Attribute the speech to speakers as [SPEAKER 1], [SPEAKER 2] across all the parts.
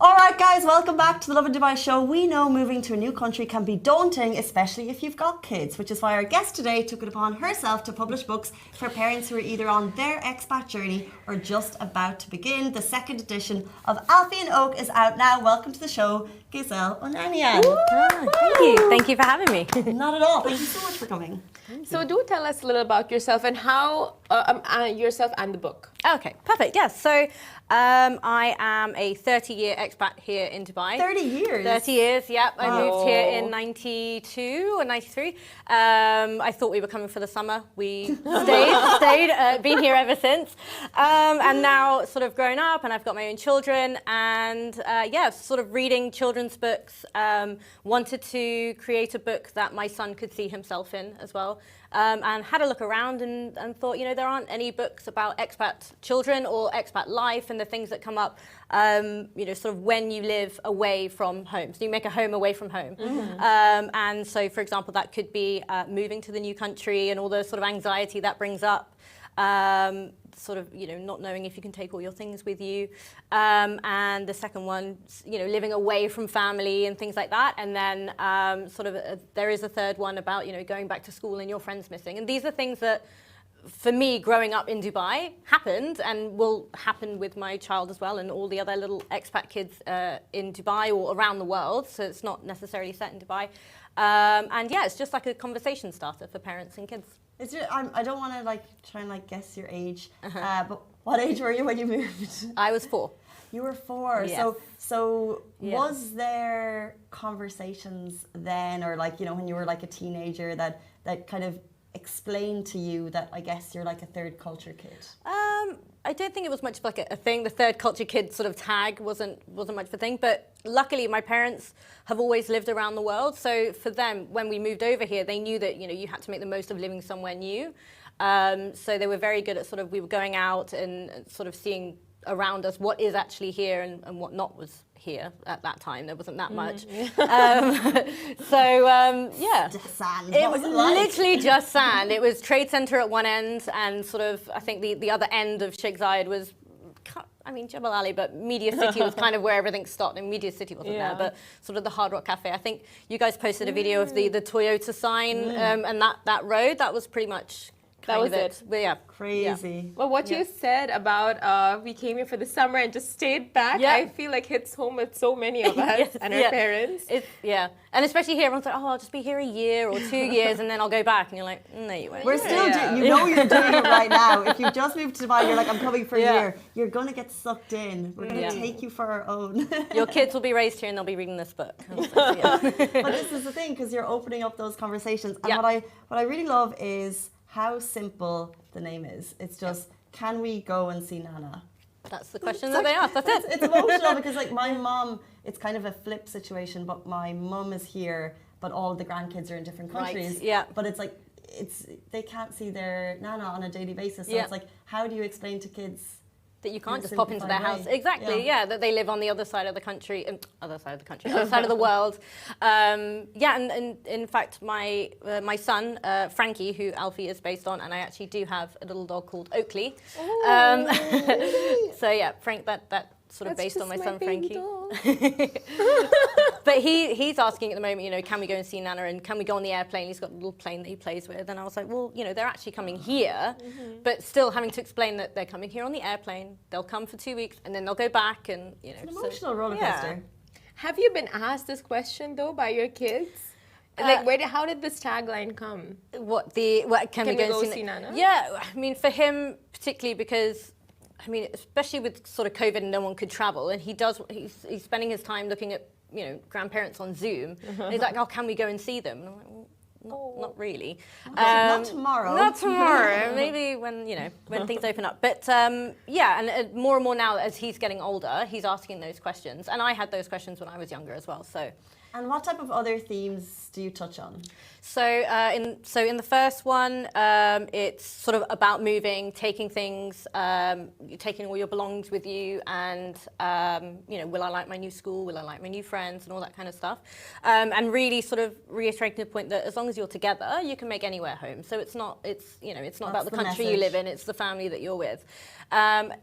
[SPEAKER 1] All right, guys, welcome back to the Lovin Dubai show. We know moving to a new country can be daunting, especially if you've got kids, which is why our guest today took it upon herself to publish books for parents who are either on their expat journey or just about to begin. The second edition of Alfie and Oak is out now. Welcome to the show, Giselle Onanian.
[SPEAKER 2] Thank you. Thank you for having me.
[SPEAKER 1] Not at all. Thank you so much for coming.
[SPEAKER 3] So do tell us a little about yourself and how yourself and the book.
[SPEAKER 2] Okay, perfect. Yes. So I am a 30-year expat here in Dubai.
[SPEAKER 1] 30 years?
[SPEAKER 2] 30 years, yep. I moved here in 92 or 93. I thought we were coming for the summer. We stayed, been here ever since. And now sort of grown up and I've got my own children and sort of reading children's books. Wanted to create a book that my son could see himself in as well. And had a look around and thought, you know, there aren't any books about expat children or expat life and the things that come up, you know, sort of when you live away from home. So you make a home away from home. Mm-hmm. And so, for example, that could be moving to the new country and all the sort of anxiety that brings up. Sort of, you know, not knowing if you can take all your things with you. And the second one, you know, living away from family and things like that. And then there is a third one about, you know, going back to school and your friends missing. And these are things that, for me, growing up in Dubai, happened and will happen with my child as well and all the other little expat kids in Dubai or around the world. So it's not necessarily set in Dubai. And yeah, it's just like a conversation starter for parents and kids.
[SPEAKER 1] I don't want to try and guess your age, but what age were you when you moved?
[SPEAKER 2] I was 4.
[SPEAKER 1] You were 4.
[SPEAKER 2] Yes.
[SPEAKER 1] So
[SPEAKER 2] Yeah.
[SPEAKER 1] Was there conversations then, or you know, when you were a teenager that kind of explained to you that I guess you're like a third culture kid?
[SPEAKER 2] I don't think it was much of a thing. The third culture kid sort of tag wasn't much of a thing. But luckily, my parents have always lived around the world. So for them, when we moved over here, they knew that, you know, you had to make the most of living somewhere new. So they were very good at we were going out and sort of seeing around us what is actually here and what not was here at that time. There wasn't that much.
[SPEAKER 1] Just sand.
[SPEAKER 2] It was literally just sand. It was Trade Center at one end and sort of, I think the other end of Sheikh Zayed was, I mean, Jebel Ali, but Media City was kind of where everything stopped. And Media City wasn't there, but sort of the Hard Rock Cafe. I think you guys posted a video of the Toyota sign and that road. That was pretty much
[SPEAKER 3] that was it.
[SPEAKER 2] But yeah.
[SPEAKER 1] Crazy.
[SPEAKER 3] Yeah. Well, what you said about we came here for the summer and just stayed back, I feel like hits home with so many of us and our parents.
[SPEAKER 2] And especially here, everyone's like, oh, I'll just be here a year or 2 years and then I'll go back. And you're like, no, you won't.
[SPEAKER 1] We're still you know you're doing it right now. If you just moved to Dubai, you're like, I'm coming for a year. You're going to get sucked in. We're going to take you for our own.
[SPEAKER 2] Your kids will be raised here and they'll be reading this book.
[SPEAKER 1] But this is the thing, because you're opening up those conversations. And what I really love is how simple the name is. It's just, can we go and see Nana?
[SPEAKER 2] That's the question that they ask. That's it.
[SPEAKER 1] It's emotional because my mom, it's kind of a flip situation, but my mum is here, but all the grandkids are in different countries.
[SPEAKER 2] Right. Yeah.
[SPEAKER 1] But they can't see their Nana on a daily basis. So it's how do you explain to kids
[SPEAKER 2] that you can't just pop into their house? Exactly, that they live on the other side of the country, other side of the world. And in fact, my son, Frankie, who Alfie is based on, and I actually do have a little dog called Oakley. So yeah, Frank, that sort of based on my son Frankie. But he's asking at the moment, you know, can we go and see Nana and can we go on the airplane? He's got a little plane that he plays with. And I was like, well, you know, they're actually coming here, but still having to explain that they're coming here on the airplane. They'll come for 2 weeks and then they'll go back and, you know.
[SPEAKER 1] It's an emotional roller coaster.
[SPEAKER 3] Have you been asked this question though by your kids? How did this tagline come?
[SPEAKER 2] Can we go and see Nana? Yeah, I mean, for him particularly because, I mean, especially with sort of COVID and no one could travel, and he's spending his time looking at, you know, grandparents on Zoom. And he's like, oh, can we go and see them? And I'm like, well, not really.
[SPEAKER 1] Not tomorrow.
[SPEAKER 2] Not tomorrow. Maybe when, you know, when things open up. But and more and more now as he's getting older, he's asking those questions. And I had those questions when I was younger as well. So
[SPEAKER 1] And what type of other themes do you touch on?
[SPEAKER 2] So in the first one, it's sort of about moving, taking things, taking all your belongings with you, and will I like my new school? Will I like my new friends, and all that kind of stuff, and really sort of reiterating the point that as long as you're together, you can make anywhere home. So it's not about the country you live in; it's the family that you're with.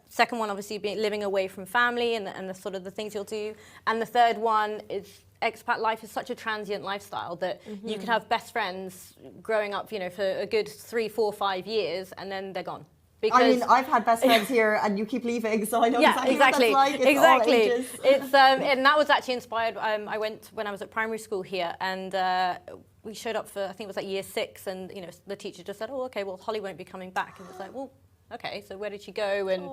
[SPEAKER 2] Second one, obviously, living away from family and the sort of the things you'll do, and the third one is. Expat life is such a transient lifestyle that you could have best friends growing up, for a good 3, 4, 5 years, and then they're gone. Because
[SPEAKER 1] I mean, I've had best friends here, and you keep leaving, so I know exactly what that's like. It's all ages.
[SPEAKER 2] It's and that was actually inspired. I went when I was at primary school here, and we showed up for I think it was like year 6, and the teacher just said, "Oh, okay, well Holly won't be coming back," and it's like, well. Okay, so where did she go? And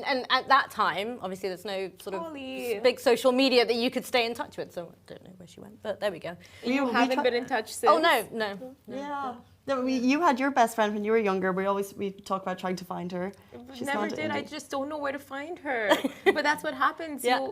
[SPEAKER 2] and at that time, obviously, there's no sort of big social media that you could stay in touch with. So I don't know where she went, but there we go.
[SPEAKER 3] You haven't been in touch since?
[SPEAKER 2] Oh no.
[SPEAKER 1] Yeah. No, you had your best friend when you were younger. We talk about trying to find her. She's
[SPEAKER 3] never did. I just don't know where to find her. But that's what happens. Yeah.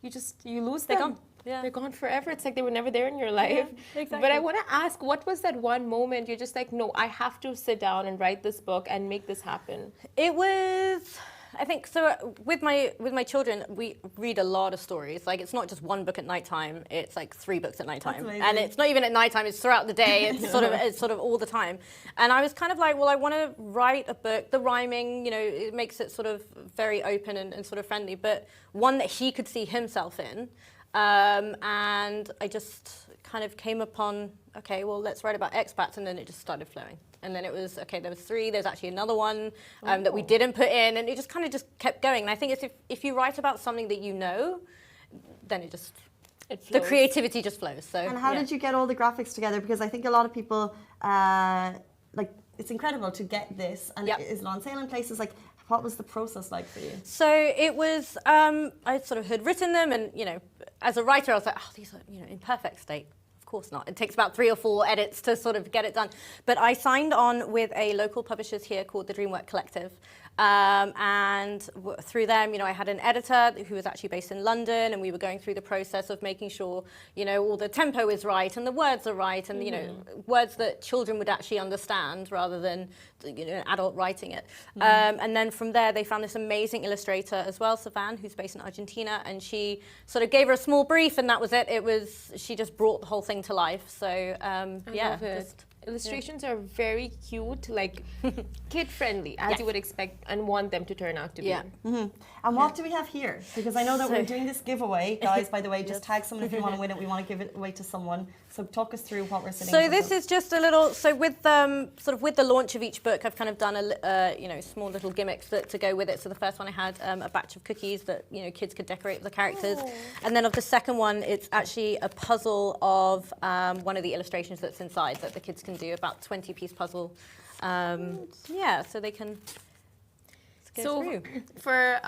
[SPEAKER 3] You lose them.
[SPEAKER 2] They're gone. Yeah.
[SPEAKER 3] They're gone forever. It's like they were never there in your life.
[SPEAKER 2] Yeah, exactly.
[SPEAKER 3] But I want to ask, what was that one moment you're just like, no, I have to sit down and write this book and make this happen?
[SPEAKER 2] It was, I think, so with my children, we read a lot of stories. Like, it's not just one book at nighttime. It's like 3 books at nighttime. And it's not even at nighttime. It's throughout the day. It's sort of all the time. And I was kind of like, well, I want to write a book. The rhyming, it makes it sort of very open and sort of friendly, but one that he could see himself in. And I just kind of came upon, okay, well, let's write about expats, and then it just started flowing. And then it was, okay, there was 3, there's actually another one that we didn't put in, and it just kind of just kept going. And I think it's if you write about something that you know, then it flows. The creativity just flows. So.
[SPEAKER 1] And how did you get all the graphics together? Because I think a lot of people, it's incredible to get this, and is it on sale in places? Like, what was the process like for you?
[SPEAKER 2] So it was, I sort of had written them, and as a writer, I was like, oh, these are in perfect state. Of course not. It takes about 3 or 4 edits to sort of get it done. But I signed on with a local publishers here called the Dreamwork Collective. And through them, I had an editor who was actually based in London, and we were going through the process of making sure, all the tempo is right and the words are right, and words that children would actually understand rather than an adult writing it. And then from there, they found this amazing illustrator as well, Savan, who's based in Argentina, and she sort of gave her a small brief, and that was it. She just brought the whole thing to life. So
[SPEAKER 3] illustrations are very cute, like kid-friendly, as you would expect and want them to turn out to be.
[SPEAKER 1] And what do we have here? Because I know that we're doing this giveaway. Guys, by the way, just tag someone if you want to win it. We want to give it away to someone. So talk us through what we're sitting.
[SPEAKER 2] So this is just a little, with with the launch of each book, I've kind of done small little gimmicks to go with it. So the first one I had a batch of cookies that kids could decorate with the characters. And then of the second one, it's actually a puzzle of one of the illustrations that's inside that the kids can do, about 20-piece puzzle. So they can go through.
[SPEAKER 3] For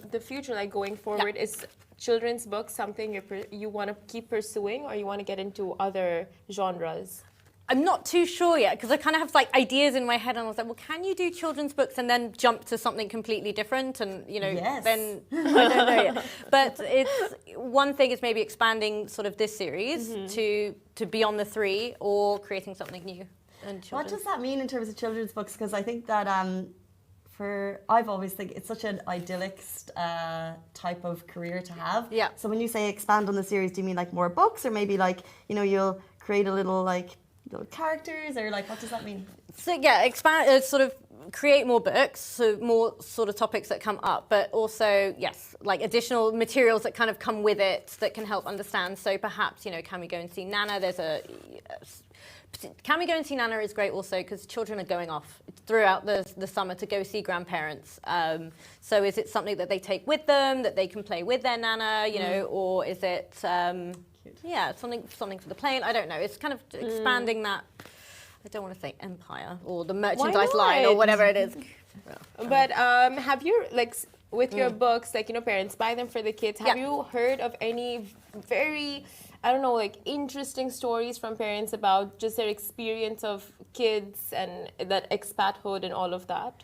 [SPEAKER 3] the future, like going forward, is children's books something you want to keep pursuing, or you want to get into other genres?
[SPEAKER 2] I'm not too sure yet, because I kind of have ideas in my head, and I was like, well, can you do children's books and then jump to something completely different? And then I don't know yet. But it's one thing is maybe expanding sort of this series to beyond the 3, or creating something new.
[SPEAKER 1] What does that mean in terms of children's books? Because I think that I've always think it's such an idyllic type of career to have. Yeah. So when you say expand on the series, do you mean like more books, or maybe you'll create a little little characters, or what does that mean?
[SPEAKER 2] So expand, sort of create more books, so more sort of topics that come up, but also additional materials that kind of come with it that can help understand. So perhaps can we go and see Nana? Can we go and see Nana is great also because children are going off throughout the summer to go see grandparents. So is it something that they take with them, that they can play with their Nana, or is it something for the plane? I don't know. It's kind of expanding that. I don't want to say empire or the merchandise line or whatever it is.
[SPEAKER 3] But have you with your books, parents buy them for the kids? Have you heard of any very interesting stories from parents about just their experience of kids and that expathood and all of that?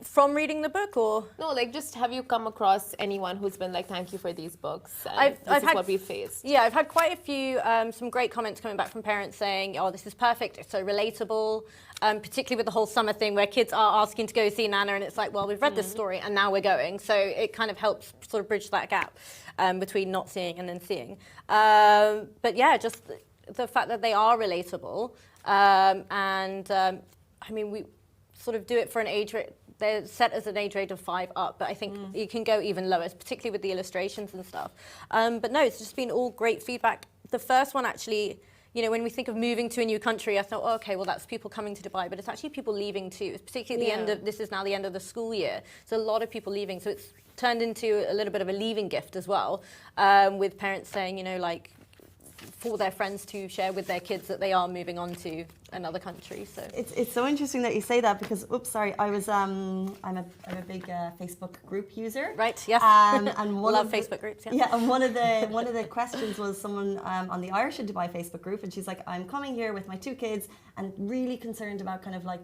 [SPEAKER 2] From reading the book, or
[SPEAKER 3] No, like just have you come across anyone who's been like, thank you for these books? And
[SPEAKER 2] I've
[SPEAKER 3] this is
[SPEAKER 2] had-
[SPEAKER 3] what we faced.
[SPEAKER 2] yeah, I've had quite a few some great comments coming back from parents saying, "Oh, this is perfect. It's so relatable." Particularly with the whole summer thing, where kids are asking to go see Nana, and it's like, "Well, we've read this story, and now we're going." So it kind of helps sort of bridge that gap between not seeing and then seeing. But yeah, just the fact that they are relatable, I mean, we sort of do it for an age rate. They're set as an age rate of 5 up, but I think you can go even lower, particularly with the illustrations and stuff. But no, it's just been all great feedback. The first one actually, you know, when we think of moving to a new country, I thought, oh, okay, well, that's people coming to Dubai, but it's actually people leaving too, particularly at the end of, this is now the end of the school year. So a lot of people leaving. So it's turned into a little bit of a leaving gift as well, with parents saying, you know, like, for their friends to share with their kids that they are moving on to another country. So
[SPEAKER 1] it's so interesting that you say that because I was I'm a big Facebook group user.
[SPEAKER 2] Right. Yes.
[SPEAKER 1] And one
[SPEAKER 2] Love
[SPEAKER 1] of
[SPEAKER 2] Facebook groups. Yeah.
[SPEAKER 1] Yeah, and one of the questions was someone on the Irish in Dubai Facebook group, and she's like, I'm coming here with my 2 kids and really concerned about kind of like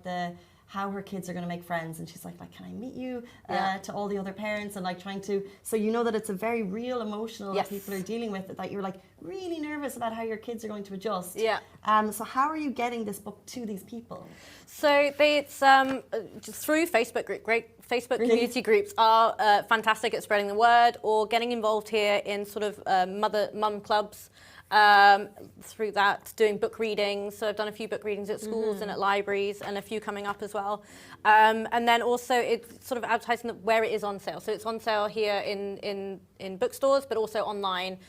[SPEAKER 1] how her kids are going to make friends, and she's like, can I meet you to all the other parents, and like trying to, so you know that it's a very real emotional that people are dealing with, that you're like really nervous about how your kids are going to adjust.
[SPEAKER 2] Yeah.
[SPEAKER 1] So how are you getting this book to these people?
[SPEAKER 2] So it's just through Facebook group. Great Facebook community groups are fantastic at spreading the word or getting involved here in sort of mum clubs. Through that, doing book readings. So I've done a few book readings at schools and at libraries, and a few coming up as well. And then also it's sort of advertising where it is on sale. So it's on sale here in bookstores, but also online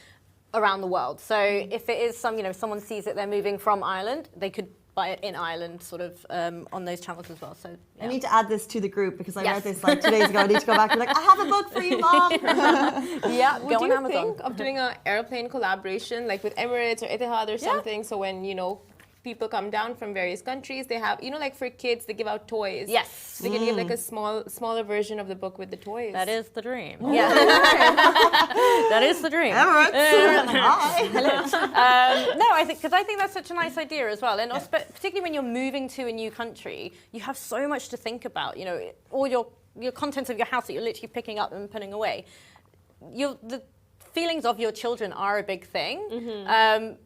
[SPEAKER 2] around the world. So if it is someone sees it, they're moving from Ireland, they could buy it in Ireland, sort of on those channels as well. So yeah.
[SPEAKER 1] I need to add this to the group because I read this like 2 days ago. I need to go back and be like, I have a book for you, Mom.
[SPEAKER 2] Yeah,
[SPEAKER 3] Would
[SPEAKER 2] go on
[SPEAKER 3] you
[SPEAKER 2] Amazon.
[SPEAKER 3] think of doing an airplane collaboration like with Emirates or Etihad or something? So when, you know, people come down from various countries, they have, you know, like for kids, they give out toys.
[SPEAKER 2] Yes.
[SPEAKER 3] They can give like a smaller version of the book with the toys.
[SPEAKER 2] That is the dream. Yeah. That is the dream.
[SPEAKER 1] Emirates. Hi.
[SPEAKER 2] No, I think that's such a nice idea as well, and also, particularly when you're moving to a new country, you have so much to think about. You know, all your contents of your house that you're literally picking up and putting away. The feelings of your children are a big thing.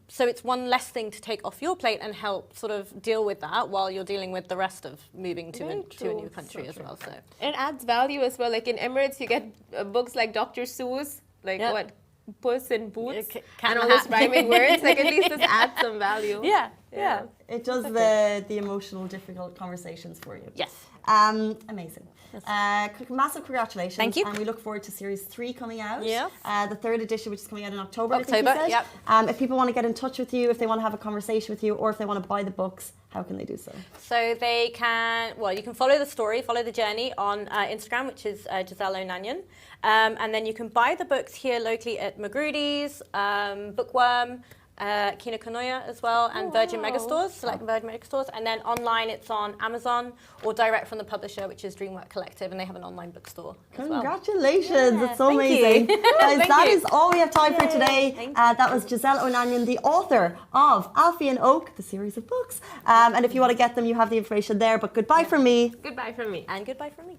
[SPEAKER 2] So it's one less thing to take off your plate and help sort of deal with that while you're dealing with the rest of moving to a new country as well. So
[SPEAKER 3] it adds value as well. Like in Emirates, you get books like Dr. Seuss, like what? Puss in Boots, and all those rhyming words. Like at least this adds some value.
[SPEAKER 2] Yeah.
[SPEAKER 1] It does the emotional, difficult conversations for you.
[SPEAKER 2] Yes.
[SPEAKER 1] Amazing. Massive congratulations.
[SPEAKER 2] Thank you.
[SPEAKER 1] And we look forward to series 3 coming out.
[SPEAKER 2] Yes.
[SPEAKER 1] The 3rd edition, which is coming out in October. I think you said.
[SPEAKER 2] Yep.
[SPEAKER 1] If people want to get in touch with you, if they want to have a conversation with you, or if they want to buy the books, how can they do so?
[SPEAKER 2] So they can, you can follow the story, follow the journey on Instagram, which is Giselle Onanian. And then you can buy the books here locally at Magrudy's, Bookworm, Kinokuniya as well, and Virgin Megastores, select Virgin Megastores. And then online it's on Amazon or direct from the publisher, which is Dreamwork Collective, and they have an online bookstore as well.
[SPEAKER 1] Congratulations, it's so
[SPEAKER 2] thank
[SPEAKER 1] amazing.
[SPEAKER 2] you.
[SPEAKER 1] Guys,
[SPEAKER 2] Thank
[SPEAKER 1] that
[SPEAKER 2] you.
[SPEAKER 1] is all we have time for today. That was Giselle Onanian, the author of Alfie and Oak, the series of books. And if you want to get them, you have the information there. But goodbye from me.
[SPEAKER 3] Goodbye from me.
[SPEAKER 2] And goodbye from me.